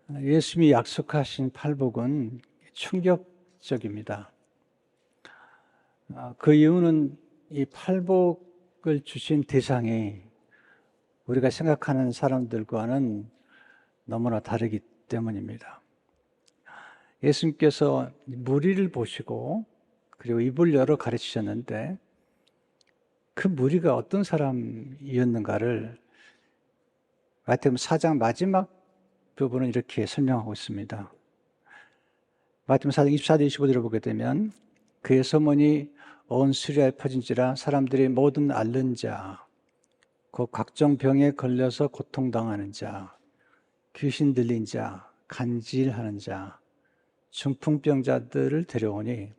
예수님이 약속하신 팔복은 충격적입니다. 그 이유는 이 팔복을 주신 대상이 우리가 생각하는 사람들과는 너무나 다르기 때문입니다. 예수님께서 무리를 보시고 그리고 입을 열어 가르치셨는데 그 무리가 어떤 사람이었는가를 마태복음 4장 마지막 부분은 이렇게 설명하고 있습니다. 마태복음 4장 24절 25절을 보게 되면 그의 소문이 온 시리아에 퍼진지라 사람들이 모든 앓는 자, 곧 각종 병에 걸려서 고통당하는 자, 귀신 들린 자, 간질하는 자, 중풍병자들을 데려오니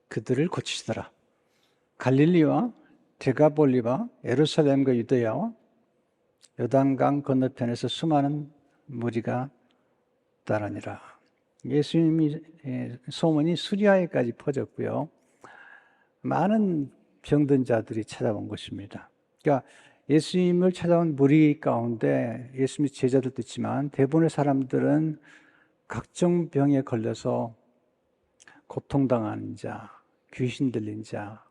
그들을 고치시더라. 갈릴리와 데가볼리와 예루살렘과 유대야와 요단강 건너편에서 수많은 무리가 따르니라. 예수님의 소문이 수리아에까지 퍼졌고요. 많은 병든 자들이 찾아온 것입니다. 그러니까 예수님을 찾아온 무리 가운데 예수님의 제자들도 있지만 대부분의 사람들은 각종 병에 걸려서 고통당하는 자, 귀신 들린 자,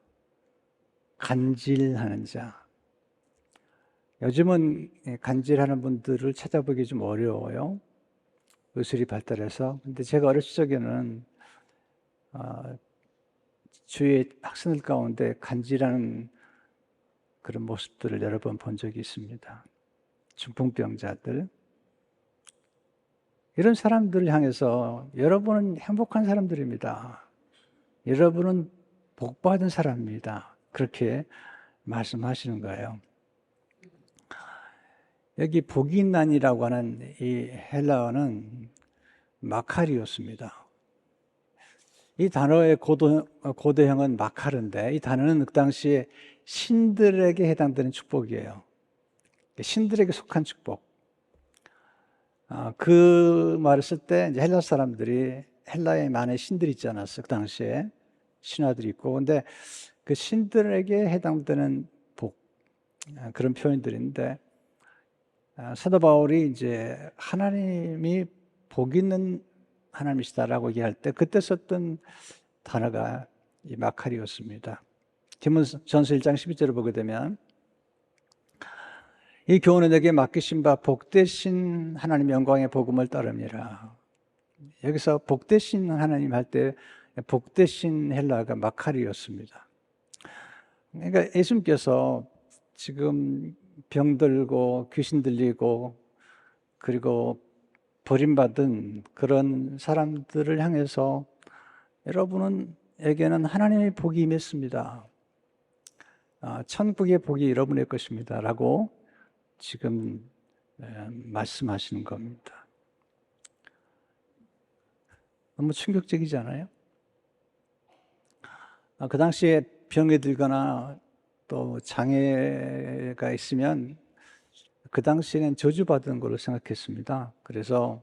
간질하는 자. 요즘은 간질하는 분들을 찾아보기 좀 어려워요. 의술이 발달해서. 근데 제가 어렸을 적에는 주위의 학생들 가운데 간질하는 그런 모습들을 여러 번 본 적이 있습니다. 중풍병자들. 이런 사람들을 향해서 여러분은 행복한 사람들입니다. 여러분은 복받은 사람입니다. 그렇게 말씀하시는 거예요. 여기 복이난이라고 하는 이 헬라어는 마카리오스입니다. 이 단어의 고대형은 마카르인데 이 단어는 그 당시에 신들에게 해당되는 축복이에요. 신들에게 속한 축복. 그 말을 쓸 때 이제 헬라 사람들이 헬라에 많은 신들이 있지 않았어요. 그 당시에 신화들이 있고. 근데 그 신들에게 해당되는 복, 그런 표현들인데 사도 바울이 이제 하나님이 복 있는 하나님이시다라고 얘기할 때 그때 썼던 단어가 이 마카리였습니다. 디모데전서 1장 12절을 보게 되면 이 교훈은 내게 맡기신 바 복되신 하나님 영광의 복음을 따릅니다. 여기서 복되신 하나님 할 때 복되신 헬라가 마카리였습니다. 그러니까 예수님께서 지금 병들고 귀신 들리고 그리고 버림받은 그런 사람들을 향해서 여러분에게는 하나님의 복이 임했습니다. 천국의 복이 여러분의 것입니다. 라고 지금 말씀하시는 겁니다. 너무 충격적이지 않아요? 그 당시에 병에 들거나 또 장애가 있으면 그 당시에는 저주받은 걸로 생각했습니다. 그래서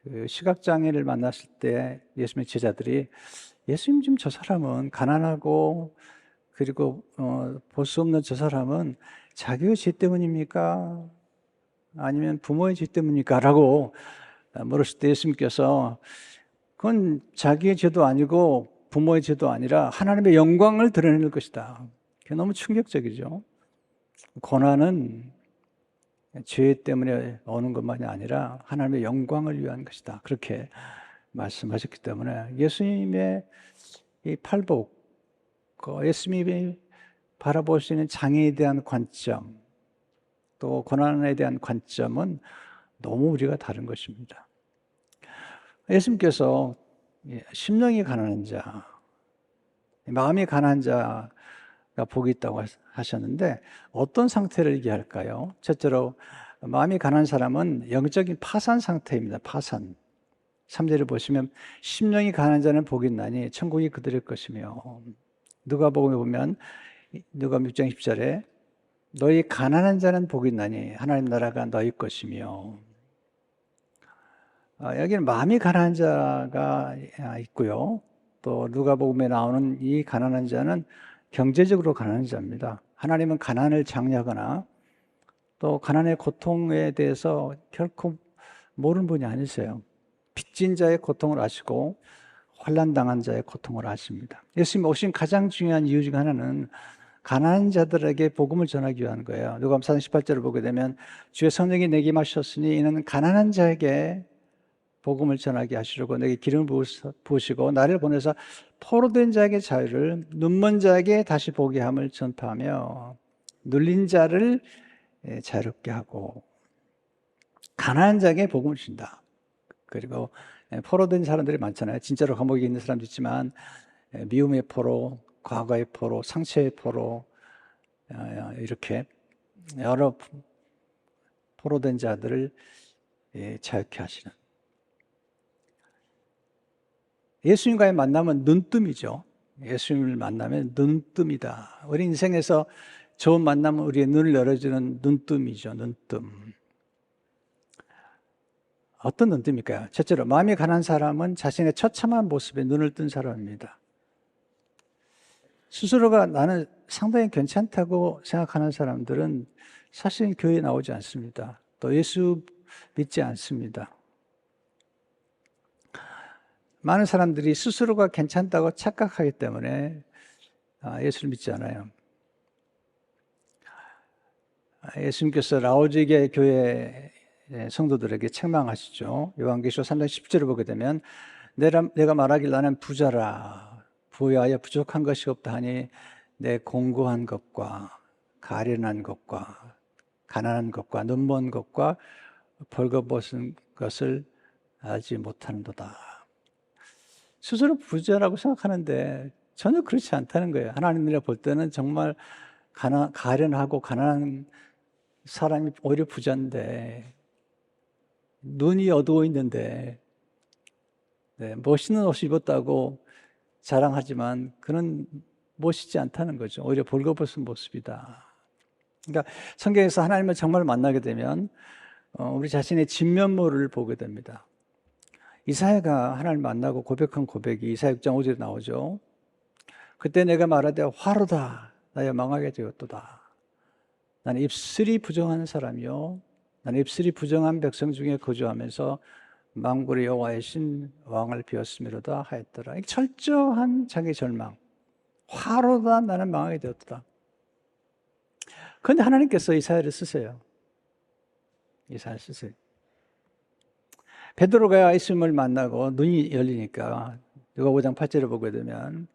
그 시각장애를 만났을 때 예수님의 제자들이 예수님 지금 저 사람은 가난하고 그리고 볼 수 없는 저 사람은 자기의 죄 때문입니까? 아니면 부모의 죄 때문입니까? 라고 물었을 때 예수님께서 그건 자기의 죄도 아니고 부모의 죄도 아니라 하나님의 영광을 드러내는 것이다. 그게 너무 충격적이죠. 고난은 죄 때문에 오는 것만이 아니라 하나님의 영광을 위한 것이다. 그렇게 말씀하셨기 때문에 예수님의 이 팔복, 예수님이 바라볼 수 있는 장애에 대한 관점, 또 고난에 대한 관점은 너무 우리가 다른 것입니다. 예수님께서 심령이 가난한 자, 마음이 가난한 자가 복이 있다고 하셨는데 어떤 상태를 얘기할까요? 첫째로 마음이 가난한 사람은 영적인 파산 상태입니다. 파산. 3절을 보시면 심령이 가난한 자는 복이 있나니 천국이 그들의 것이며 누가복음에 보면 누가복음 6장 10절에 너희 가난한 자는 복이 있나니 하나님 나라가 너희 것이며 여기는 마음이 가난한 자가 있고요. 또 누가복음에 나오는 이 가난한 자는 경제적으로 가난한 자입니다. 하나님은 가난을 장려하거나 또 가난의 고통에 대해서 결코 모르는 분이 아니세요. 빚진 자의 고통을 아시고 환난 당한 자의 고통을 아십니다. 예수님 오신 가장 중요한 이유 중 하나는 가난한 자들에게 복음을 전하기 위한 거예요. 누가복음 4장 18절을 보게 되면 주의 성령이 내게 임하셨으니 이는 가난한 자에게 복음을 전하게 하시려고 내게 기름을 부으시고 나를 보내서 포로된 자에게 자유를, 눈먼 자에게 다시 보게 함을 전파하며 눌린 자를 자유롭게 하고 가난한 자에게 복음을 주신다. 그리고 포로된 사람들이 많잖아요. 진짜로 감옥에 있는 사람도 있지만 미움의 포로, 과거의 포로, 상처의 포로, 이렇게 여러 포로된 자들을 자유케 하시는. 예수님과의 만남은 눈뜸이죠. 예수님을 만나면 눈뜸이다. 우리 인생에서 좋은 만남은 우리의 눈을 열어주는 눈뜸이죠. 눈뜸. 어떤 눈뜸일까요? 첫째로 마음이 가난한 사람은 자신의 처참한 모습에 눈을 뜬 사람입니다. 스스로가 나는 상당히 괜찮다고 생각하는 사람들은 사실 교회에 나오지 않습니다. 또 예수 믿지 않습니다. 많은 사람들이 스스로가 괜찮다고 착각하기 때문에 예수를 믿지 않아요. 예수님께서 라오디게 교회 성도들에게 책망하시죠. 요한계시록 3장 10절을 보게 되면 내가 말하길 나는 부자라 부여하여 부족한 것이 없다 하니 내 공고한 것과 가련한 것과 가난한 것과 눈먼 것과 벌거벗은 것을 알지 못하는도다. 스스로 부자라고 생각하는데 전혀 그렇지 않다는 거예요. 하나님이 볼 때는 정말 가련하고 가난한 사람이 오히려 부자인데 눈이 어두워 있는데 멋있는 옷을 입었다고 자랑하지만 그는 멋있지 않다는 거죠. 오히려 벌거벗은 모습이다. 그러니까 성경에서 하나님을 정말 만나게 되면 우리 자신의 진면모를 보게 됩니다. 이사야가 하나님을 만나고 고백한 고백이 이사야 6장 5절에 나오죠. 그때 내가 말하되 화로다 나여 망하게 되었도다. 나는 입술이 부정한 사람이요 나는 입술이 부정한 백성 중에 거주하면서 만군의 여호와의 신 왕을 비웠음이로다 하였더라. 철저한 자기 절망. 화로다 나는 망하게 되었도다. 그런데 하나님께서 이사야를 쓰세요. 이사야를 쓰세요. 베드로가 예수님을 만나고 눈이 열리니까 누가 5장 8절을 보게 되면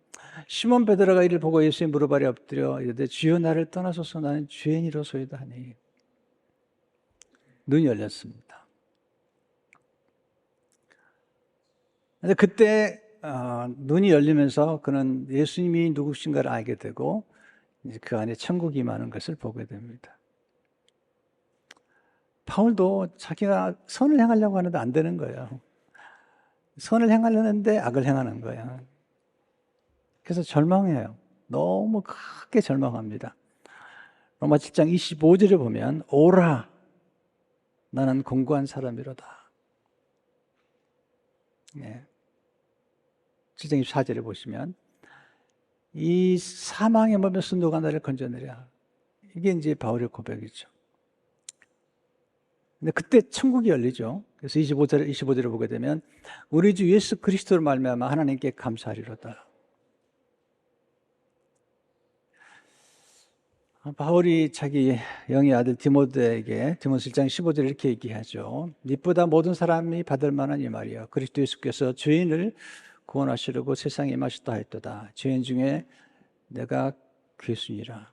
시몬 베드로가 이를 보고 예수의 무릎 아래 엎드려 이르되 주여 나를 떠나소서 나는 죄인이로소이다 하니 눈이 열렸습니다. 그때 눈이 열리면서 그는 예수님이 누구신가를 알게 되고 그 안에 천국이 임하는 것을 보게 됩니다. 바울도 자기가 선을 행하려고 하는데 안 되는 거예요. 선을 행하려는데 악을 행하는 거예요. 그래서 절망해요. 너무 크게 절망합니다. 로마 7장 25절에 보면 오라 나는 공고한 사람이로다. 7장 24절에 보시면 이 사망의 몸에서 누가 나를 건져내랴. 이게 이제 바울의 고백이죠. 근데 그때 천국이 열리죠. 그래서 25절에 보게 되면 우리 주 예수 그리스도로 말미암아 하나님께 감사하리로다. 바울이 자기 영의 아들 디모데에게 디모데 1장 15절에 이렇게 얘기하죠. 니보다 모든 사람이 받을 만한 이 말이야. 그리스도 예수께서 죄인을 구원하시려고 세상에 임하셨다 했도다. 죄인 중에 내가 괴순이라.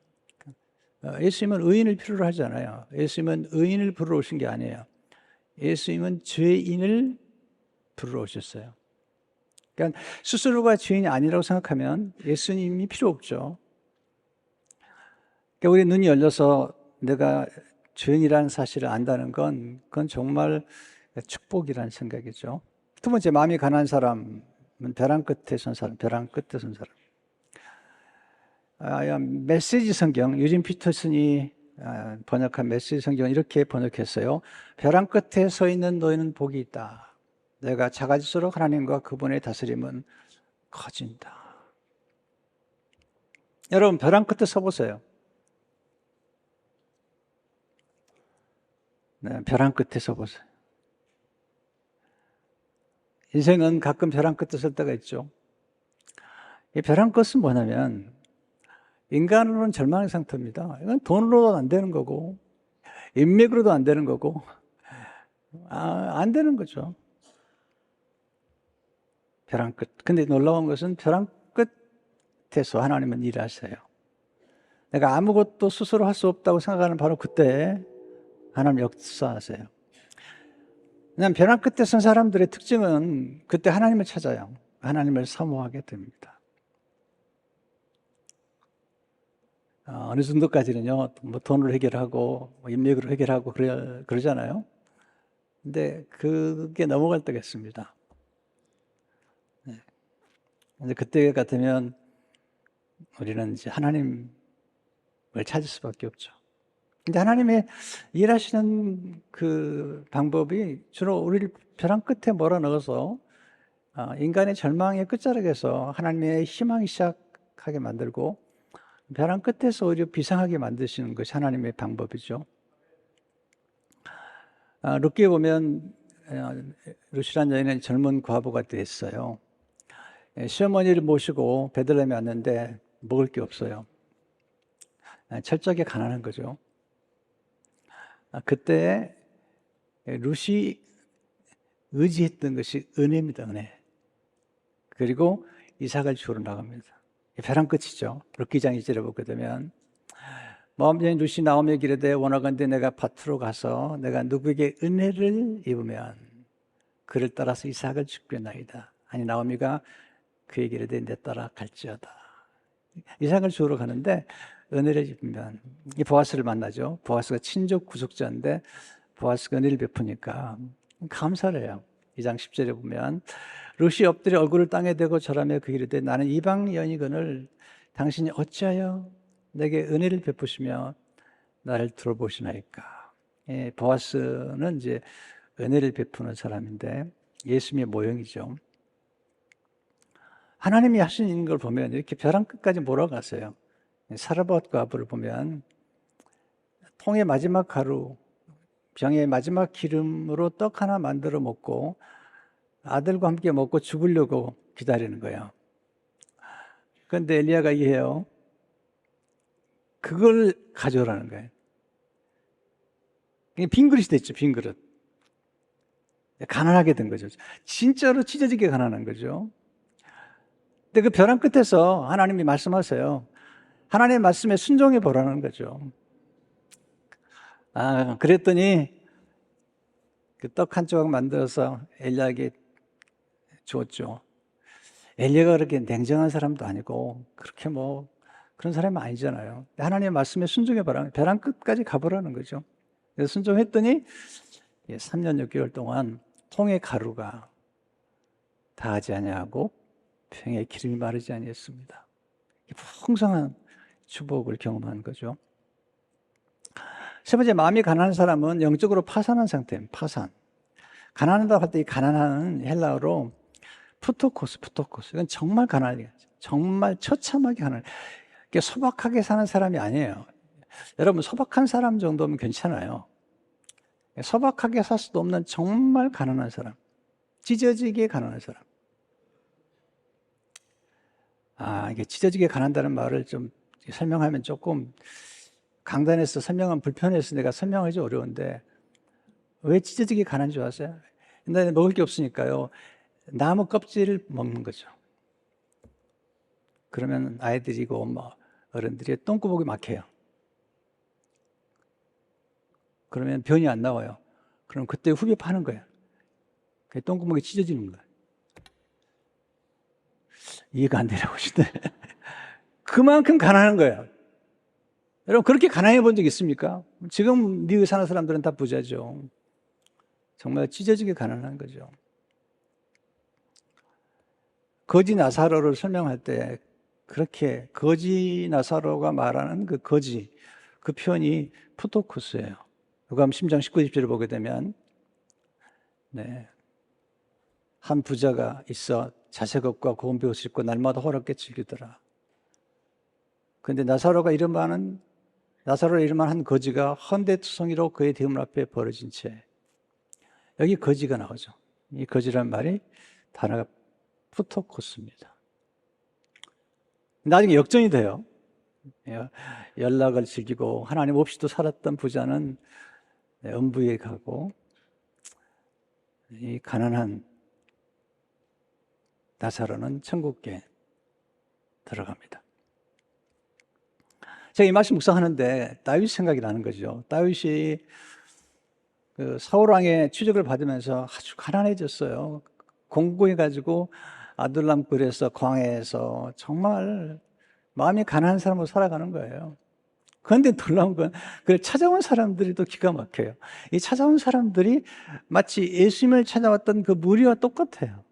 예수님은 의인을 필요로 하지 않아요. 예수님은 의인을 부르러 오신 게 아니에요. 예수님은 죄인을 부르러 오셨어요. 그러니까 스스로가 죄인이 아니라고 생각하면 예수님이 필요 없죠. 그러니까 우리 눈이 열려서 내가 죄인이라는 사실을 안다는 그건 정말 축복이라는 생각이죠. 두 번째, 마음이 가난한 사람은 벼랑 끝에 선 사람, 벼랑 끝에 선 사람. 메시지 성경, 유진 피터슨이 번역한 메시지 성경은 이렇게 번역했어요. 벼랑 끝에 서 있는 너희는 복이 있다. 내가 작아질수록 하나님과 그분의 다스림은 커진다. 여러분, 벼랑 끝에 서보세요. 벼랑 끝에 서보세요. 인생은 가끔 벼랑 끝에 설 때가 있죠. 이 벼랑 끝은 뭐냐면 인간으로는 절망의 상태입니다. 이건 돈으로도 안 되는 거고 인맥으로도 안 되는 거고 안 되는 거죠. 벼랑 끝. 근데 놀라운 것은 벼랑 끝에서 하나님은 일하세요. 내가 아무것도 스스로 할 수 없다고 생각하는 바로 그때 하나님 역사하세요. 왜냐하면 벼랑 끝에 선 사람들의 특징은 그때 하나님을 찾아요. 하나님을 사모하게 됩니다. 어느 정도까지는요, 뭐 돈으로 해결하고, 뭐 인맥으로 해결하고 그러잖아요. 근데 그게 넘어갈 때가 있습니다. 네. 이제 그때 같으면 우리는 이제 하나님을 찾을 수밖에 없죠. 근데 하나님의 일하시는 그 방법이 주로 우리를 벼랑 끝에 몰아넣어서 인간의 절망의 끝자락에서 하나님의 희망이 시작하게 만들고 벼랑 끝에서 오히려 비상하게 만드시는 것이 하나님의 방법이죠. 룻기에 보면 룻이라는 여인은 젊은 과부가 됐어요. 시어머니를 모시고 베들레헴에 왔는데 먹을 게 없어요. 철저하게 가난한 거죠. 그때 룻이 의지했던 것이 은혜입니다. 은혜. 그리고 이삭을 주우러 나갑니다. 벼랑 끝이죠. 룻기장 2절에 보게 되면 모압 여인 룻이 나오며 이르되 원하건대 내가 밭으로 가서 내가 누구에게 은혜를 입으면 그를 따라서 이삭을 죽겠나이다. 아니 나오미가 그에게 이르되 내 따라 갈지어다. 이삭을 주우러 가는데 은혜를 입으면 이 보아스를 만나죠. 보아스가 친족 구속자인데 보아스가 은혜를 베푸니까 감사를 해요. 2장 10절에 보면 룻이 엎드려 얼굴을 땅에 대고 절하며 그 이르되 나는 이방 여인이거늘 당신이 어찌하여 내게 은혜를 베푸시며 나를 들어보시나이까. 보아스는 이제 은혜를 베푸는 사람인데 예수님의 모형이죠. 하나님이 하시는 걸 보면 이렇게 벼랑 끝까지 몰아가세요. 사르밧 과부를 보면 통의 마지막 가루, 병의 마지막 기름으로 떡 하나 만들어 먹고 아들과 함께 먹고 죽으려고 기다리는 거예요. 그런데 엘리야가 이해해요. 그걸 가져오라는 거예요. 빈 그릇이 됐죠, 빈 그릇. 가난하게 된 거죠. 진짜로 찢어지게 가난한 거죠. 근데 그 벼랑 끝에서 하나님이 말씀하세요. 하나님의 말씀에 순종해 보라는 거죠. 그랬더니 그 떡 한 조각 만들어서 엘리야에게 줬죠. 엘리야가 그렇게 냉정한 사람도 아니고 그렇게 뭐 그런 사람이 아니잖아요. 하나님의 말씀에 순종해 보라. 벼랑 끝까지 가보라는 거죠. 그래서 순종했더니 3년 6개월 동안 통의 가루가 다하지 아니하고 병의 기름이 마르지 아니했습니다. 풍성한 축복을 경험한 거죠. 세 번째, 마음이 가난한 사람은 영적으로 파산한 상태입니다. 파산. 가난하다고 할 때 이 가난한 헬라어로 푸토코스. 이건 정말 가난해요. 정말 처참하게 가난해요. 소박하게 사는 사람이 아니에요. 여러분, 소박한 사람 정도면 괜찮아요. 소박하게 살 수도 없는 정말 가난한 사람. 찢어지게 가난한 사람. 이게 찢어지게 가난다는 말을 좀 설명하면 조금 강단에서 설명하면 불편해서 내가 설명하기 어려운데 왜 찢어지게 가난한 줄 아세요? 옛날에 먹을 게 없으니까요. 나무 껍질을 먹는 거죠. 그러면 아이들이고 엄마, 어른들이 똥구멍이 막혀요. 그러면 변이 안 나와요. 그럼 그때 후벼 파는 거예요. 똥구멍이 찢어지는 거예요. 이해가 안 되라고 하시네. 그만큼 가난한 거예요. 여러분, 그렇게 가난해 본 적 있습니까? 지금 미국에 사는 사람들은 다 부자죠. 정말 찢어지게 가난한 거죠. 거지 나사로를 설명할 때 그렇게 거지 나사로가 말하는 그 거지, 그 표현이 푸토코스예요. 요감 10장 19, 20절을 보게 되면 한 부자가 있어 자색 옷과 고운 베옷을 입고 날마다 호롭게 즐기더라. 그런데 나사로를 이름하는 한 거지가 헌데투성이로 그의 대문 앞에 벌어진 채, 여기 거지가 나오죠. 이 거지란 말이 단어가 푸토코스입니다. 나중에 역전이 돼요. 연락을 즐기고 하나님 없이도 살았던 부자는 음부에 가고, 이 가난한 나사로는 천국에 들어갑니다. 제가 이 말씀 묵상하는데 다윗 생각이 나는 거죠. 다윗이 그 사울왕의 추적을 받으면서 아주 가난해졌어요. 공고해가지고 아둘람 굴에서 광야에서 정말 마음이 가난한 사람으로 살아가는 거예요. 그런데 놀라운 건 그 찾아온 사람들이 또 기가 막혀요. 이 찾아온 사람들이 마치 예수님을 찾아왔던 그 무리와 똑같아요.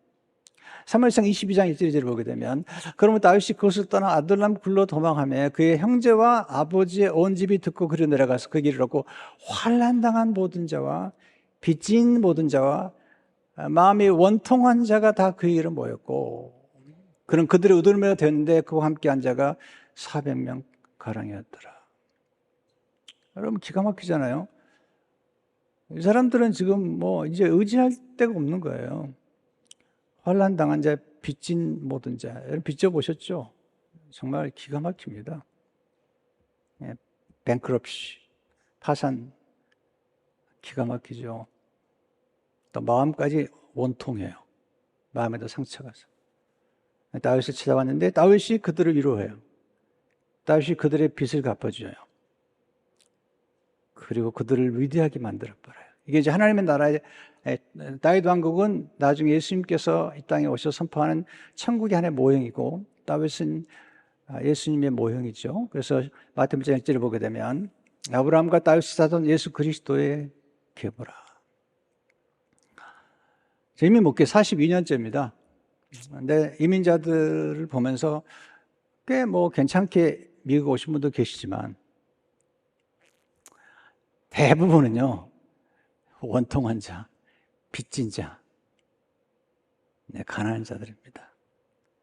사무엘상 22장 1절을 보게 되면, 그러면 다윗이 그것을 떠나 아둘람 굴로 도망하며 그의 형제와 아버지의 온 집이 듣고 그리로 내려가서 그 길을 얻고 환난당한 모든 자와 빚진 모든 자와 마음이 원통한 자가 다 그 길을 모였고, 그런 그들의 의도를 되었는데 그와 함께한 자가 400명 가량이었더라. 여러분, 기가 막히잖아요. 이 사람들은 지금 뭐 이제 의지할 데가 없는 거예요. 환난당한 자, 빚진 모든 자. 여러분 빚져보셨죠? 정말 기가 막힙니다. 뱅크럽시, 파산, 기가 막히죠. 또 마음까지 원통해요. 마음에도 상처가 있어요. 다윗을 찾아왔는데 다윗이 그들을 위로해요. 다윗이 그들의 빚을 갚아줘요. 그리고 그들을 위대하게 만들어버려요. 이게 이제 하나님의 나라의 다윗 왕국은 나중에 예수님께서 이 땅에 오셔서 선포하는 천국의 하나의 모형이고, 다윗은 예수님의 모형이죠. 그래서 마태복음 1절을 보게 되면 아브라함과 다윗이 사던 예수 그리스도의 계보라. 이민 목회 42년째입니다. 근데 이민자들을 보면서 꽤 뭐 괜찮게 미국 오신 분도 계시지만 대부분은요, 원통한 자, 빚진 자, 가난한 자들입니다.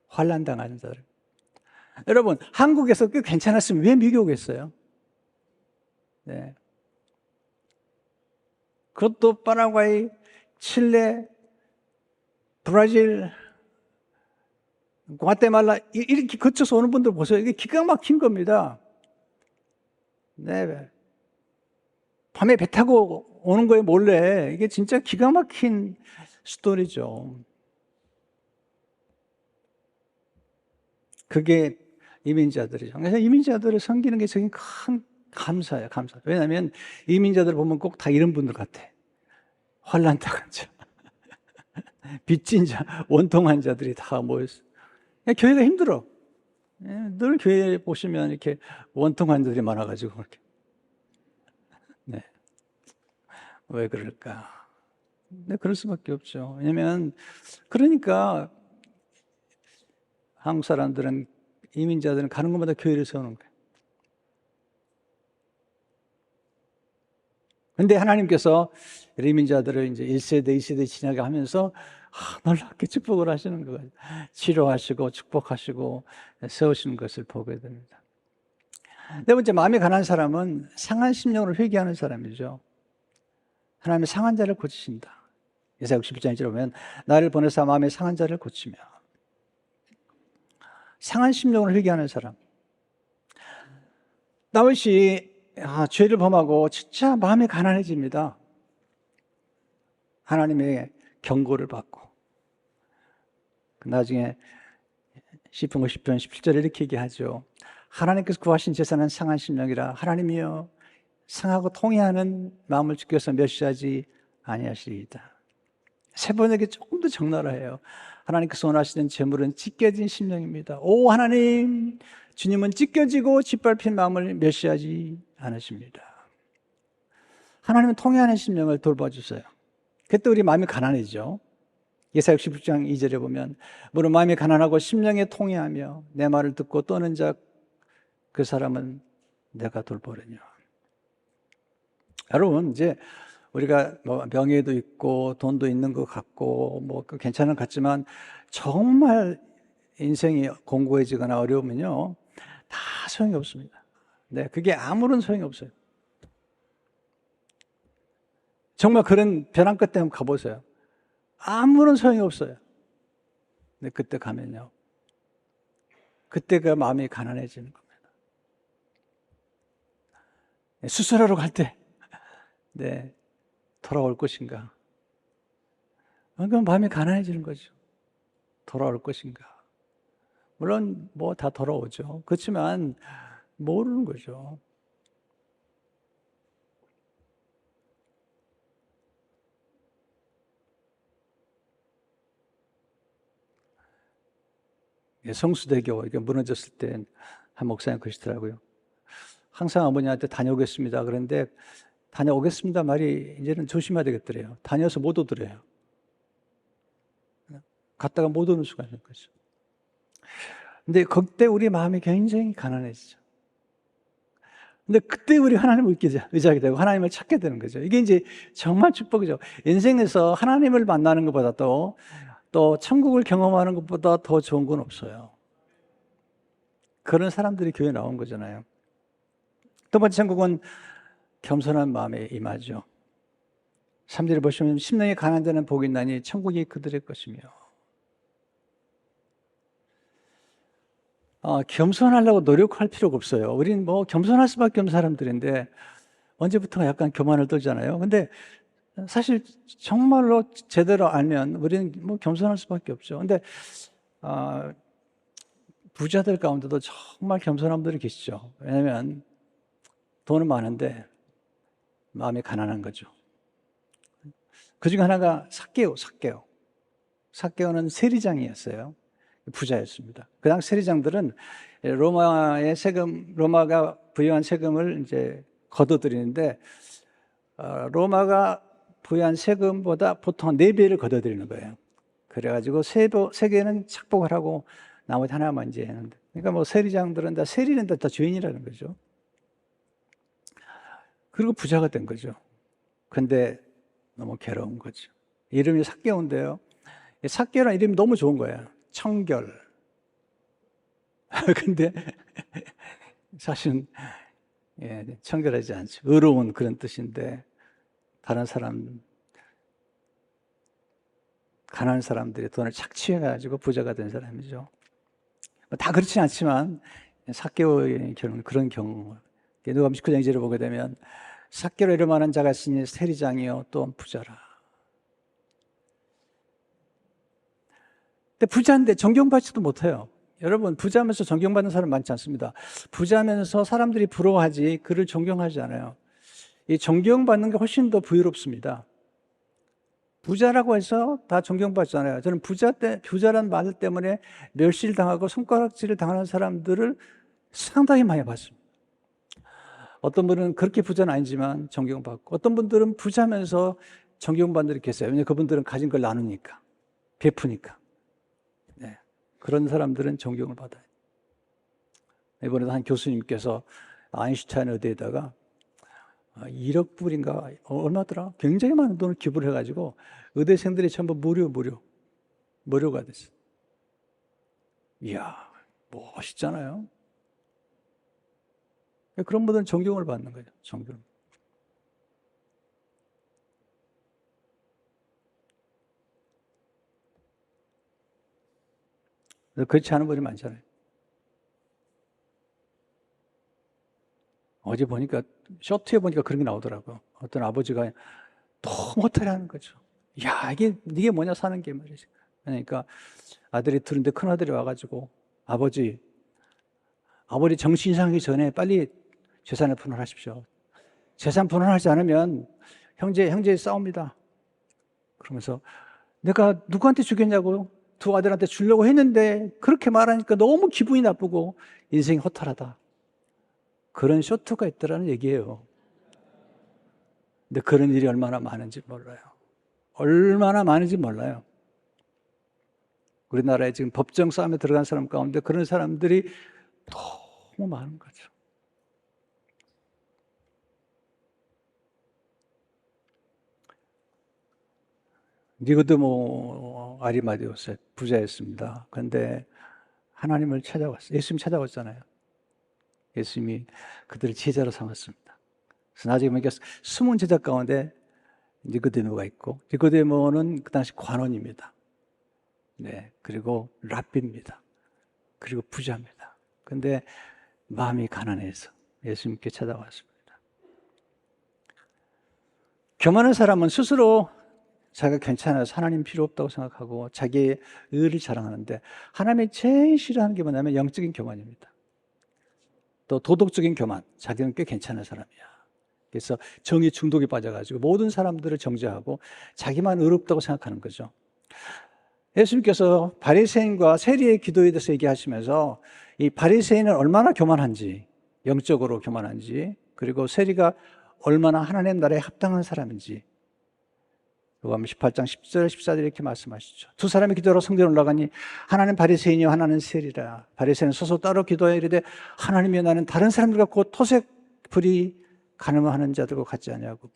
환난당하는 자들. 여러분, 한국에서 꽤 괜찮았으면 왜 미국 오겠어요? 네. 그것도 파라과이, 칠레, 브라질, 과테말라 이렇게 거쳐서 오는 분들 보세요. 이게 기가 막힌 겁니다. 네. 밤에 배 타고 오는 거에 몰래. 이게 진짜 기가 막힌 스토리죠. 그게 이민자들이죠. 그래서 이민자들을 섬기는 게 저긴 큰 감사예요, 감사. 왜냐하면 이민자들 보면 꼭 다 이런 분들 같아. 환난당한 자, 빚진 자, 원통한 자들이 다 모였어. 교회가 힘들어. 늘 교회 보시면 이렇게 원통한 자들이 많아가지고 그렇게. 네. 왜 그럴까? 네, 그럴 수밖에 없죠. 왜냐면 그러니까 한국 사람들은, 이민자들은 가는 곳마다 교회를 세우는 거예요. 근데 하나님께서 이민자들을 이제 1세대, 2세대 지나게 하면서 놀랍게 축복을 하시는 거예요. 치료하시고 축복하시고 세우시는 것을 보게 됩니다. 네 번째, 마음이 가난한 사람은 상한 심령으로 회개하는 사람이죠. 하나님은 상한 자를 고치신다. 예사야 61장 1절에 보면 나를 보내사 마음의 상한 자를 고치며. 상한 심령으로 회개하는 사람. 다윗이 죄를 범하고 진짜 마음이 가난해집니다. 하나님의 경고를 받고. 나중에 시편 50편 17절에 이렇게 얘기하죠. 하나님께서 구하신 제사는 상한 심령이라 하나님이여 상하고 통회하는 마음을 주께서 멸시하지 아니하시리이다. 세 번역에 조금 더 적나라해요. 하나님께서 원하시는 재물은 찢겨진 심령입니다. 오 하나님, 주님은 찢겨지고 짓밟힌 마음을 멸시하지 않으십니다. 하나님은 통회하는 심령을 돌봐주세요. 그때 우리 마음이 가난해지죠. 예사야 61장 2절에 보면 무릇 마음이 가난하고 심령에 통회하며 내 말을 듣고 떠는 자 그 사람은 내가 돌보려냐. 여러분, 이제 우리가 뭐 명예도 있고 돈도 있는 것 같고 뭐 괜찮은 것 같지만 정말 인생이 공고해지거나 어려우면요 다 소용이 없습니다. 네, 그게 아무런 소용이 없어요. 정말 그런 벼랑 끝에 한번 가보세요. 아무런 소용이 없어요. 근데 그때 가면요, 그때가 마음이 가난해지는 겁니다. 수술하러 갈 때, 네, 돌아올 것인가? 그럼 마음이 가난해지는 거죠. 돌아올 것인가? 물론 뭐 다 돌아오죠. 그렇지만 모르는 거죠. 성수대교 이게 무너졌을 때 한 목사님 그러시더라고요. 항상 어머니한테 다녀오겠습니다. 그런데 다녀오겠습니다 말이 이제는 조심해야 되겠더래요. 다녀서 못 오더래요. 갔다가 못 오는 수가 있는 거죠. 근데 그때 우리 마음이 굉장히 가난해지죠. 근데 그때 우리 하나님을 의지하게 되고 하나님을 찾게 되는 거죠. 이게 이제 정말 축복이죠. 인생에서 하나님을 만나는 것보다 또 천국을 경험하는 것보다 더 좋은 건 없어요. 그런 사람들이 교회에 나온 거잖아요. 두 번째 천국은 겸손한 마음에 임하죠. 3절에 보시면 심령이 가난한 자는 복이 있나니 천국이 그들의 것이며. 겸손하려고 노력할 필요가 없어요. 우린 뭐 겸손할 수밖에 없는 사람들인데 언제부터 약간 교만을 떨잖아요. 근데 사실 정말로 제대로 알면 우리는 뭐 겸손할 수밖에 없죠. 근데 부자들 가운데도 정말 겸손한 분들이 계시죠. 왜냐하면 돈은 많은데 마음이 가난한 거죠. 그 중에 하나가 삭개오는 세리장이었어요. 부자였습니다. 그 당시 세리장들은 로마가 부여한 세금을 이제 걷어들이는데 로마가 부여한 세금보다 보통 4배를 걷어들이는 거예요. 그래가지고 세 개는 착복을 하고 나머지 하나만 이제 했는데, 그러니까 뭐 세리장들은 세리는 다 죄인이라는 거죠. 그리고 부자가 된 거죠. 근데 너무 괴로운 거죠. 이름이 삭개오인데요. 삭개오라는 이름이 너무 좋은 거예요. 청결. 근데 사실은 청결하지 않죠. 의로운 그런 뜻인데 가난한 사람들이 돈을 착취해가지고 부자가 된 사람이죠. 다 그렇진 않지만 삭개오의 경우는 그런 경우. 누가복음 19장 2절을 보게 되면 삭개오라 이름하는 자가 있으니 세리장이요 또한 부자라. 근데 부자인데 존경받지도 못해요. 여러분, 부자면서 존경받는 사람 많지 않습니다. 부자면서 사람들이 부러워하지 그를 존경하지 않아요. 이 존경받는 게 훨씬 더 부유롭습니다. 부자라고 해서 다 존경받잖아요. 저는 부자란 말 때문에 멸시를 당하고 손가락질을 당하는 사람들을 상당히 많이 봤습니다. 어떤 분은 그렇게 부자는 아니지만 존경받고, 어떤 분들은 부자면서 존경받는 분들이 계세요. 왜냐하면 그분들은 가진 걸 나누니까, 베푸니까. 네. 그런 사람들은 존경을 받아요. 이번에도 한 교수님께서 아인슈타인 의대에다가 1억 불인가 얼마더라? 굉장히 많은 돈을 기부를 해가지고 의대생들이 전부 무료가 됐어요. 이야, 멋있잖아요. 그런 분들은 존경을 받는 거죠. 존경. 그렇지 않은 분이 많잖아요. 어제 보니까 쇼트에 보니까 그런 게 나오더라고요. 어떤 아버지가 너무 허탈해하는 거죠. 야, 이게 뭐냐 사는 게 말이지. 그러니까 아들이 들은데 큰 아들이 와가지고 아버지 정신 이상하기 전에 빨리 재산을 분할하십시오. 재산 분할하지 않으면 형제 싸웁니다. 그러면서 내가 누구한테 주겠냐고 두 아들한테 주려고 했는데 그렇게 말하니까 너무 기분이 나쁘고 인생이 허탈하다. 그런 쇼트가 있더라는 얘기예요. 근데 그런 일이 얼마나 많은지 몰라요. 우리나라에 지금 법정 싸움에 들어간 사람 가운데 그런 사람들이 너무 많은 거죠. 니고데모 아리마데오스 부자였습니다. 그런데 하나님을 찾아왔어요. 예수님 찾아왔잖아요. 예수님이 그들을 제자로 삼았습니다. 그래서 나중에 보니까 숨은 제자 가운데 니고데모가 있고, 니고데모는 그 당시 관원입니다. 네, 그리고 랍비입니다. 그리고 부자입니다. 근데 마음이 가난해서 예수님께 찾아왔습니다. 교만한 사람은 스스로 자기가 괜찮아서 하나님 필요 없다고 생각하고 자기의 의를 자랑하는데, 하나님이 제일 싫어하는 게 뭐냐면 영적인 교만입니다. 또 도덕적인 교만, 자기는 꽤 괜찮은 사람이야. 그래서 정의 중독에 빠져가지고 모든 사람들을 정죄하고 자기만 의롭다고 생각하는 거죠. 예수님께서 바리새인과 세리의 기도에 대해서 얘기하시면서 이 바리새인은 얼마나 교만한지, 영적으로 교만한지, 그리고 세리가 얼마나 하나님 나라에 합당한 사람인지, 요한복음 18장 10절 14절 이렇게 말씀하시죠. 두 사람이 기도하러 성전에 올라가니 하나는 바리새인이요 하나는 세리라. 바리새인은 서서 따로 기도하여 이르되 하나님이여 나는 다른 사람들과 곧 토색 불이 가늠하는 자들과 같지 아니하고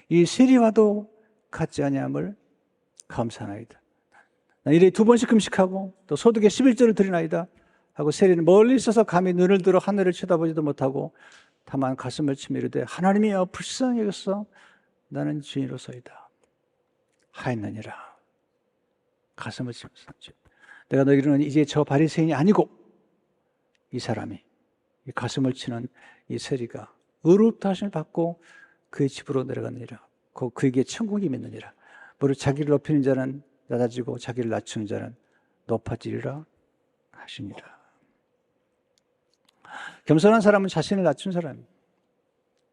이 세리와도 같지 아니함을 감사하나이다. 이래 두 번씩 금식하고 또 소득의 11조를 드리나이다 하고, 세리는 멀리 있어서 감히 눈을 들어 하늘을 쳐다보지도 못하고 다만 가슴을 치며 이르되 하나님이여 불쌍히 여겼어 나는 죄인으로서이다 하였느니라. 가슴을 치면서 내가 너희는 이제 저 바리새인이 아니고 이 사람이, 이 가슴을 치는 이 세리가 의롭다 하심을 받고 그의 집으로 내려가느니라. 그에게 천국이 있느니라. 무릇 자기를 높이는 자는 낮아지고 자기를 낮추는 자는 높아지리라 하시니라. 겸손한 사람은 자신을 낮춘 사람입니다.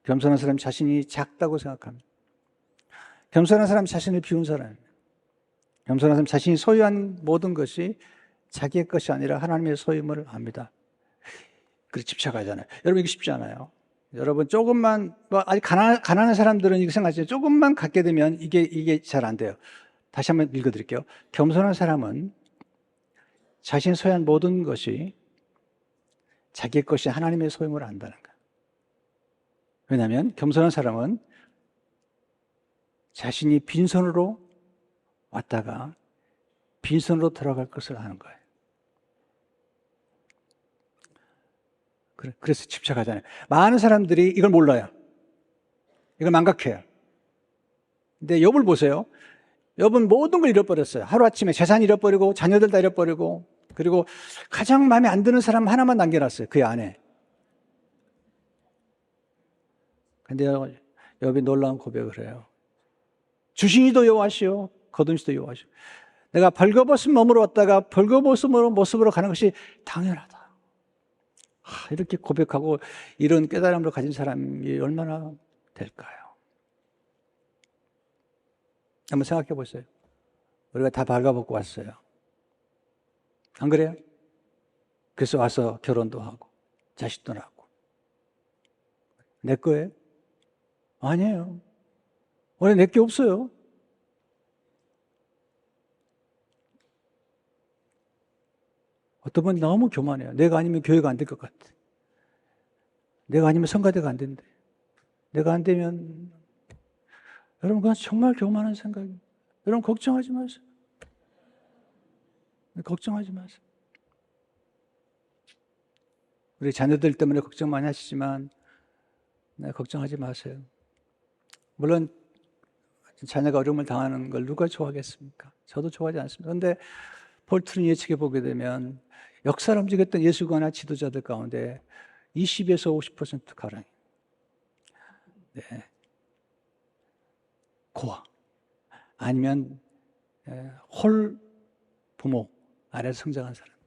겸손한 사람은 자신이 작다고 생각합니다. 겸손한 사람은 자신을 비운 사람입니다. 겸손한 사람은 자신이 소유한 모든 것이 자기의 것이 아니라 하나님의 소유임을 압니다. 그래서 집착하잖아요. 여러분, 이게 쉽지 않아요. 여러분, 조금만, 아직 가난한 사람들은 이거 생각하시죠. 조금만 갖게 되면 이게 잘 안 돼요. 다시 한번 읽어드릴게요. 겸손한 사람은 자신이 소유한 모든 것이 자기의 것이 하나님의 소유임을 안다는 거예요. 왜냐하면 겸손한 사람은 자신이 빈손으로 왔다가 빈손으로 돌아갈 것을 아는 거예요. 그래서 집착하잖아요. 많은 사람들이 이걸 몰라요. 이걸 망각해요. 근데 욥을 보세요. 욥은 모든 걸 잃어버렸어요. 하루아침에 재산 잃어버리고 자녀들 다 잃어버리고, 그리고 가장 마음에 안 드는 사람 하나만 남겨놨어요. 그의 아내. 근데 욥이 놀라운 고백을 해요. 주신이도 여호와시오 거둔이도 여호와시오. 내가 벌거벗은 몸으로 왔다가 벌거벗은 모습으로 가는 것이 당연하다. 이렇게 고백하고 이런 깨달음을 가진 사람이 얼마나 될까요? 한번 생각해 보세요. 우리가 다 벌거벗고 왔어요. 안 그래요? 그래서 와서 결혼도 하고 자식도 낳고. 내 거예요? 아니에요. 원래 내 게 없어요. 어떤 분 너무 교만해요. 내가 아니면 교회가 안 될 것 같아. 내가 아니면 성가대가 안 된대. 내가 안 되면, 여러분, 그건 정말 교만한 생각이에요. 여러분, 걱정하지 마세요. 걱정하지 마세요. 우리 자녀들 때문에 걱정 많이 하시지만, 걱정하지 마세요. 물론, 자녀가 어려움을 당하는 걸 누가 좋아하겠습니까? 저도 좋아하지 않습니다. 그런데 폴 트루니 예측해 보게 되면 역사를 움직였던 예수관이나 지도자들 가운데 20에서 50% 가량, 네, 고아 아니면 홀 부모 아래서 성장한 사람들,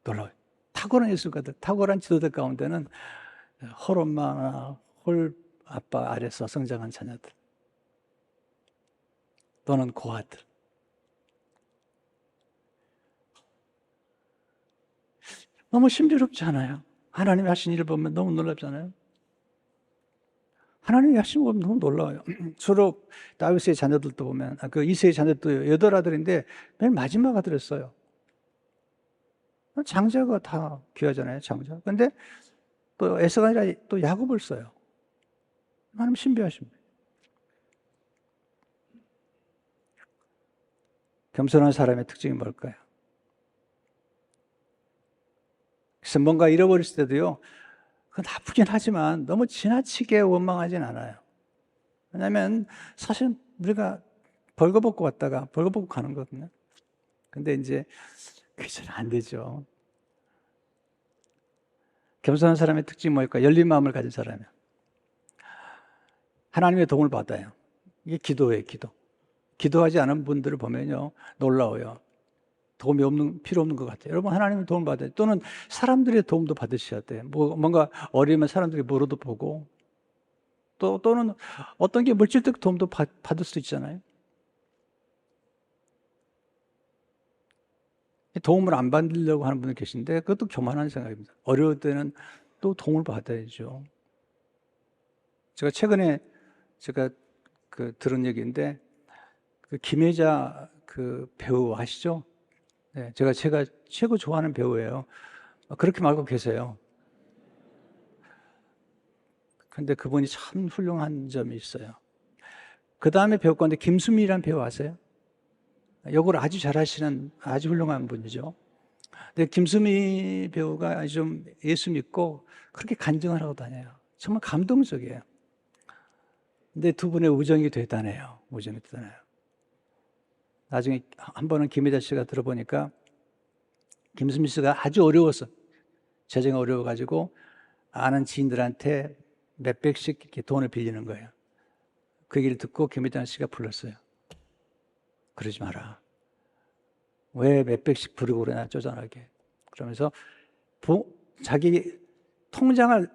놀라워요. 탁월한 예술가들, 탁월한 지도자들 가운데는 홀 엄마나 홀 아빠 아래서 성장한 자녀들 또는 고아들. 너무 신비롭지 않아요? 하나님이 하신 일을 보면 너무 놀랍잖아요? 하나님이 하신 거 보면 너무 놀라워요. 주로 다윗의 자녀들도 보면, 그 이세의 자녀들도 8아들인데 맨 마지막 아들이었어요. 장자가 다 귀하잖아요, 장자. 근데 또 에서가 아니라 또 야곱을 써요. 하나님 신비하십니다. 겸손한 사람의 특징이 뭘까요? 그래서 뭔가 잃어버릴 때도요, 그건 나쁘긴 하지만 너무 지나치게 원망하진 않아요. 왜냐하면 사실 우리가 벌거벗고 왔다가 벌거벗고 가는 거거든요. 근데 이제 그게 잘 안 되죠. 겸손한 사람의 특징이 뭘까? 열린 마음을 가진 사람이에요. 하나님의 도움을 받아요. 이게 기도예요, 기도. 기도하지 않은 분들을 보면요, 놀라워요. 도움이 필요 없는 것 같아요. 여러분, 하나님의 도움을 받아요. 또는 사람들의 도움도 받으셔야 돼요. 뭔가 어려우면 사람들이 물어도 보고, 또는 어떤 게 물질적 도움도 받을 수 있잖아요. 도움을 안 받으려고 하는 분이 계신데, 그것도 교만한 생각입니다. 어려울 때는 또 도움을 받아야죠. 제가 최근에 들은 얘기인데, 김혜자 배우 아시죠? 네, 제가 최고 좋아하는 배우예요. 그렇게 말고 계세요. 근데 그분이 참 훌륭한 점이 있어요. 그 다음에 배우 건데 김수미라는 배우 아세요? 요걸 아주 잘하시는 아주 훌륭한 분이죠. 근데 김수미 배우가 좀 예수 믿고 그렇게 간증을 하고 다녀요. 정말 감동적이에요. 근데 두 분의 우정이 대단해요. 우정이 대단해요. 나중에 한 번은 김혜자 씨가 들어보니까 김수미 씨가 아주 어려워서, 재정이 어려워가지고 아는 지인들한테 몇백씩 이렇게 돈을 빌리는 거예요. 그 얘기를 듣고 김혜자 씨가 불렀어요. 그러지 마라. 왜 몇백씩 부르고 그러나, 쪼잔하게. 그러면서 자기 통장을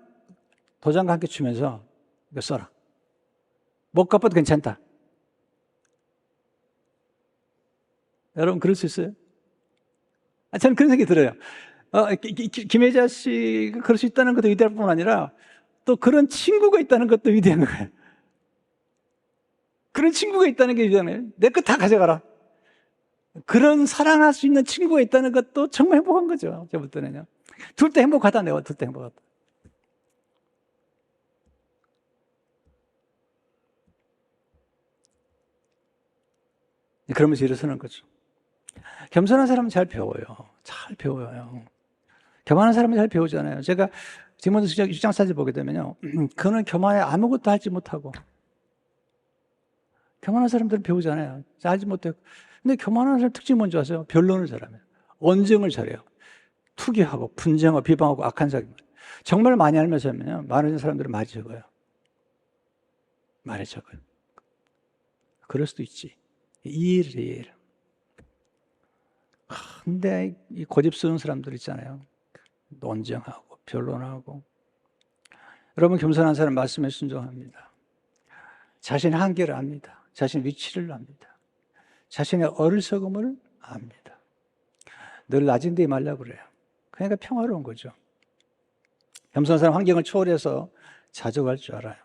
도장과 함께 주면서 이거 써라. 못 갚아도 괜찮다. 여러분, 그럴 수 있어요? 저는 그런 생각이 들어요. 김혜자 씨가 그럴 수 있다는 것도 위대할 뿐 아니라 또 그런 친구가 있다는 것도 위대한 거예요. 그런 친구가 있다는 게 위대하네요. 내 거 다 가져가라. 그런 사랑할 수 있는 친구가 있다는 것도 정말 행복한 거죠. 제가 볼 때는요. 둘 다 행복하다, 내가 둘 다 행복하다. 그러면서 일어서는 거죠. 겸손한 사람은 잘 배워요. 잘 배워요. 교만한 사람은 잘 배우잖아요. 제가 디모데후서 6장 4절 보게 되면요, 그는 교만에 아무것도 하지 못하고. 교만한 사람들은 배우잖아요. 알지 못해요. 근데 교만한 사람 특징이 뭔지 아세요? 변론을 잘하면, 언쟁을 잘해요. 투기하고 분쟁하고 비방하고 악한 사람. 정말 많이 알면서 하면요, 많은 사람들은 말이 적어요. 말이 적어요. 그럴 수도 있지. 이해를. 근데 이 고집스러운 사람들 있잖아요. 논쟁하고 변론하고. 여러분, 겸손한 사람 말씀에 순종합니다. 자신의 한계를 압니다. 자신의 위치를 압니다. 자신의 어리석음을 압니다. 늘 낮은 데 말라고 그래요. 그러니까 평화로운 거죠. 겸손한 사람 환경을 초월해서 자족할 줄 알아요.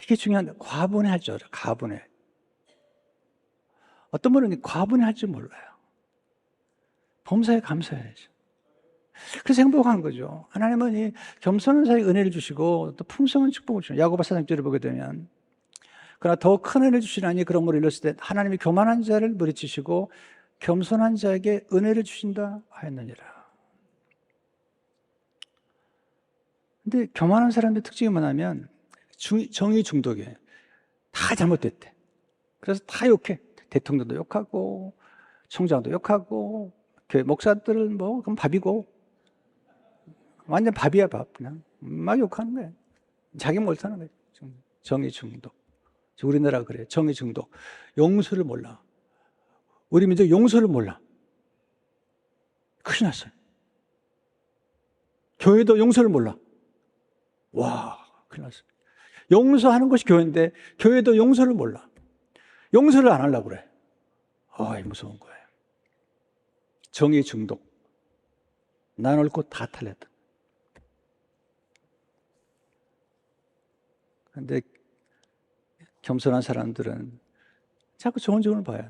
이게 중요한데, 과분해 할 줄 알아요. 과분해. 어떤 분은 과분해 할 줄 몰라요. 범사에 감사해야죠. 그래서 행복한 거죠. 하나님은 이 겸손한 자에게 은혜를 주시고 또 풍성한 축복을 주시죠. 야고보서 4장절을 보게 되면, 그러나 더 큰 은혜를 주시나니 그러므로 일렀을 때 하나님이 교만한 자를 물리치시고 겸손한 자에게 은혜를 주신다 하였느니라. 근데 교만한 사람의 특징이 뭐냐면 정의 중독이에요. 다 잘못됐대. 그래서 다 욕해. 대통령도 욕하고 총장도 욕하고 교회 목사들은 그럼 밥이고, 완전 밥이야, 밥. 그냥 막 욕하는 거예요. 자기 못하는 거예요. 정의 중독. 우리나라가 그래요. 정의 중독. 용서를 몰라. 우리 민족 용서를 몰라. 큰일 났어요. 교회도 용서를 몰라. 와, 큰일 났어요. 용서하는 것이 교회인데 교회도 용서를 몰라. 용서를 안 하려고 그래. 무서운 거예요. 정의 중독. 난 옳고 다 틀렸다. 그런데 겸손한 사람들은 자꾸 좋은 점을 봐야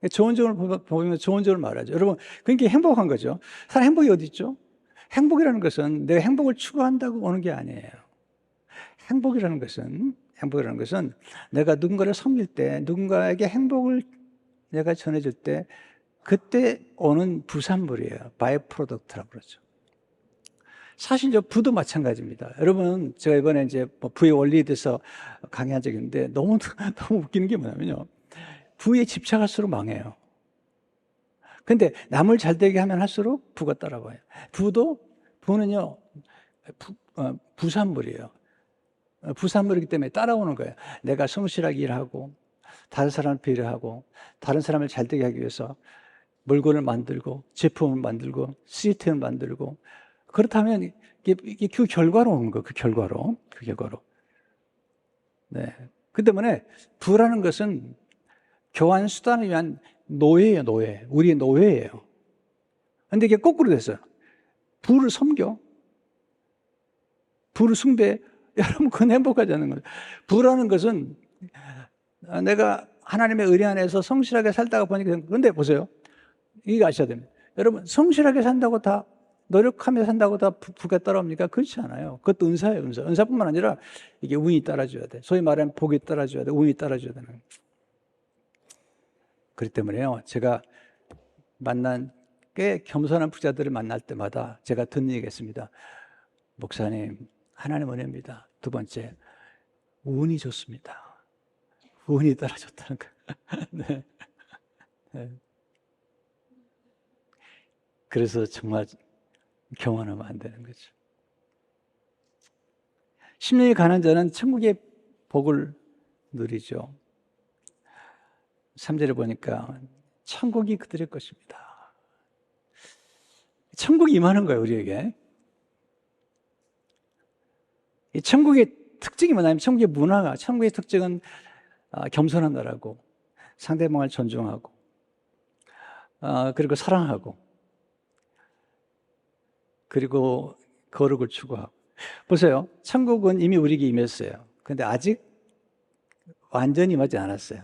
돼. 좋은 점을 보면 좋은 점을 말하죠. 여러분, 그러니까 행복한 거죠. 사람 행복이 어디 있죠? 행복이라는 것은 내가 행복을 추구한다고 오는 게 아니에요. 행복이라는 것은 내가 누군가를 섬길 때, 누군가에게 행복을 내가 전해줄 때, 그때 오는 부산물이에요. 바이 프로덕트라고 그러죠. 사실 부도 마찬가지입니다. 여러분, 제가 이번에 이제 부의 원리에 대해서 강의한 적이 있는데 너무 웃기는 게 뭐냐면요, 부에 집착할수록 망해요. 근데 남을 잘 되게 하면 할수록 부가 따라와요. 부는요, 부산물이에요. 부산물이기 때문에 따라오는 거예요. 내가 성실하게 일하고, 다른 사람을 배려하고, 다른 사람을 잘 되게 하기 위해서 물건을 만들고, 제품을 만들고, 시스템을 만들고, 그렇다면 이게 그 결과로 오는 거예요. 그 결과로. 네. 그 때문에 부라는 것은 교환 수단을 위한 노예예요, 노예. 우리의 노예예요. 근데 이게 거꾸로 됐어요. 부를 섬겨. 부를 숭배. 여러분, 그건 행복하지 않은 거예요. 부라는 것은 내가 하나님의 의리 안에서 성실하게 살다가 보니까, 근데 보세요. 이거 아셔야 됩니다. 여러분, 성실하게 산다고 다, 노력하며 산다고 다 부가 따라옵니까? 그렇지 않아요. 그것도 은사예요, 은사. 은사뿐만 아니라 이게 운이 따라줘야 돼. 소위 말하면 복이 따라줘야 돼. 운이 따라줘야 되는 거예요. 그렇기 때문에요, 제가 만난 꽤 겸손한 부자들을 만날 때마다 제가 듣는 얘기가 있습니다. 목사님, 하나님 은혜입니다. 두 번째, 운이 좋습니다. 운이 따라줬다는 거예요. 네. 네. 그래서 정말 경험하면 안 되는 거죠. 심령이 가난 자는 천국의 복을 누리죠. 3절에 보니까 천국이 그들의 것입니다. 천국이 임하는 거예요, 우리에게. 이 천국의 특징이 뭐냐면, 천국의 문화가, 천국의 특징은 겸손한 나라고, 상대방을 존중하고, 그리고 사랑하고, 그리고 거룩을 추구하고. 보세요. 천국은 이미 우리에게 임했어요. 근데 아직 완전히 임하지 않았어요.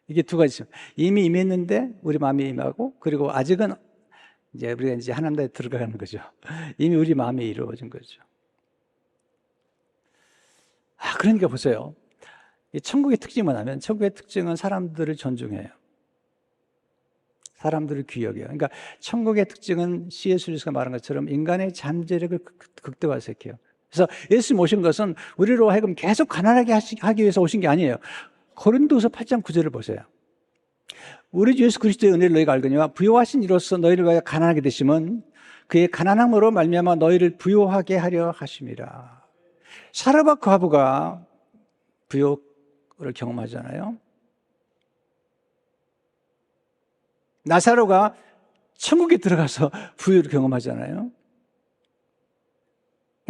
이게 두 가지죠. 이미 임했는데 우리 마음이 임하고, 그리고 아직은 이제 우리가 이제 하나님 나라에 들어가는 거죠. 이미 우리 마음이 이루어진 거죠. 그러니까 보세요. 이 천국의 특징이 뭐냐면, 천국의 특징은 사람들을 존중해요. 사람들을 귀여겨요. 그러니까 천국의 특징은 C.S. 루이스가 말한 것처럼 인간의 잠재력을 극대화시켜요. 그래서 예수님 오신 것은 우리로 하여금 계속 가난하게 하기 위해서 오신 게 아니에요. 고린도서 8장 9절을 보세요. 우리 주 예수 그리스도의 은혜를 너희가 알거니와 부요하신 이로써 너희를 위하여 가난하게 되심은 그의 가난함으로 말미암아 너희를 부요하게 하려 하심이라. 사라바 과부가 부요를 경험하잖아요. 나사로가 천국에 들어가서 부유를 경험하잖아요.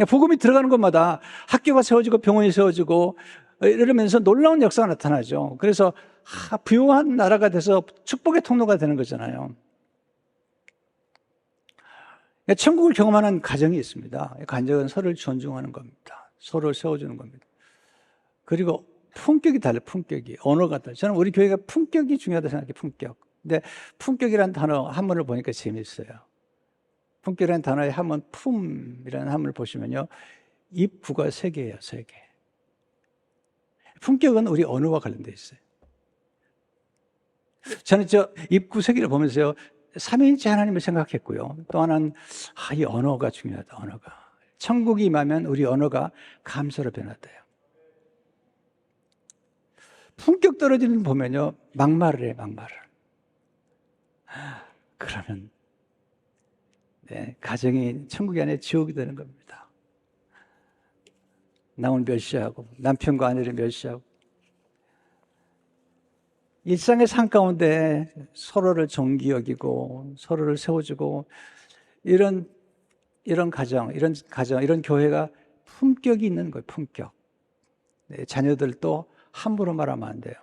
복음이 들어가는 곳마다 학교가 세워지고 병원이 세워지고 이러면서 놀라운 역사가 나타나죠. 그래서 부유한 나라가 돼서 축복의 통로가 되는 거잖아요. 천국을 경험하는 가정이 있습니다. 가정은 서로를 존중하는 겁니다. 서로를 세워주는 겁니다. 그리고 품격이 달라요. 품격이. 언어가 달라요. 저는 우리 교회가 품격이 중요하다고 생각해요. 품격. 근데 품격이라는 단어 한문을 보니까 재미있어요. 품격이라는 단어의 한문, 품이라는 한문을 보시면요, 입구가 3개예요. 3개. 품격은 우리 언어와 관련되어 있어요. 저는 입구 3개를 보면서요, 삼위일체 하나님을 생각했고요. 또 하나는 이 언어가 중요하다. 언어가. 천국이 임하면 우리 언어가 감사로 변화돼요. 품격 떨어지는 분 보면요, 막말을 해요. 막말을. 그러면 가정이 천국이 아니라 지옥이 되는 겁니다. 남을 멸시하고 남편과 아내를 멸시하고 일상의 삶 가운데 서로를 존귀 여기고 서로를 세워주고 이런 가정, 이런 교회가 품격이 있는 거예요. 품격. 자녀들도 함부로 말하면 안 돼요.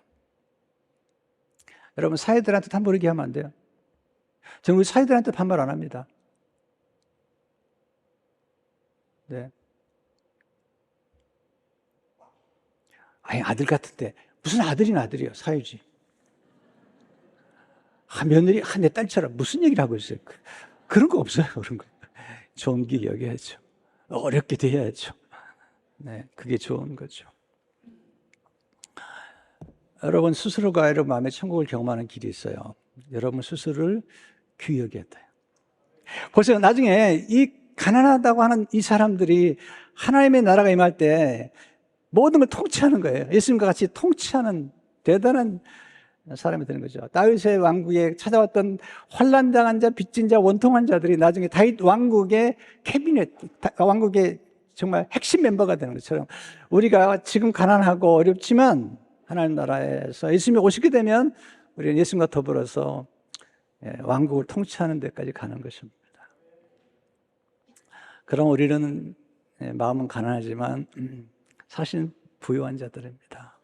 여러분, 사회들한테 함부로 얘기하면 안 돼요. 저는 우리 사회들한테 반말 안 합니다. 네. 아들 같은데 무슨 아들이나 아들이에요. 사유지. 며느리 내 딸처럼 무슨 얘기를 하고 있어요. 그런 거 없어요. 그런 거. 존귀 여겨야죠. 어렵게 대해야죠. 네, 그게 좋은 거죠. 여러분 스스로가 여러분 마음의 천국을 경험하는 길이 있어요. 여러분 스스로를 귀히 여겨야 돼요. 보세요. 나중에 이 가난하다고 하는 이 사람들이 하나님의 나라가 임할 때 모든 걸 통치하는 거예요. 예수님과 같이 통치하는 대단한 사람이 되는 거죠. 다윗의 왕국에 찾아왔던 환난당한 자, 빚진 자, 원통한 자들이 나중에 다윗 왕국의 캐비넷, 왕국의 정말 핵심 멤버가 되는 것처럼 우리가 지금 가난하고 어렵지만 하나님 나라에서 예수님이 오시게 되면 우리는 예수님과 더불어서 왕국을 통치하는 데까지 가는 것입니다. 그럼 우리는 마음은 가난하지만 사실 부유한 자들입니다.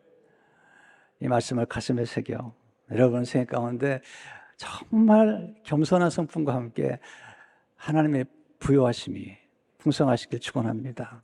이 말씀을 가슴에 새겨 여러분 생각 가운데 정말 겸손한 성품과 함께 하나님의 부유하심이 풍성하시길 축원합니다.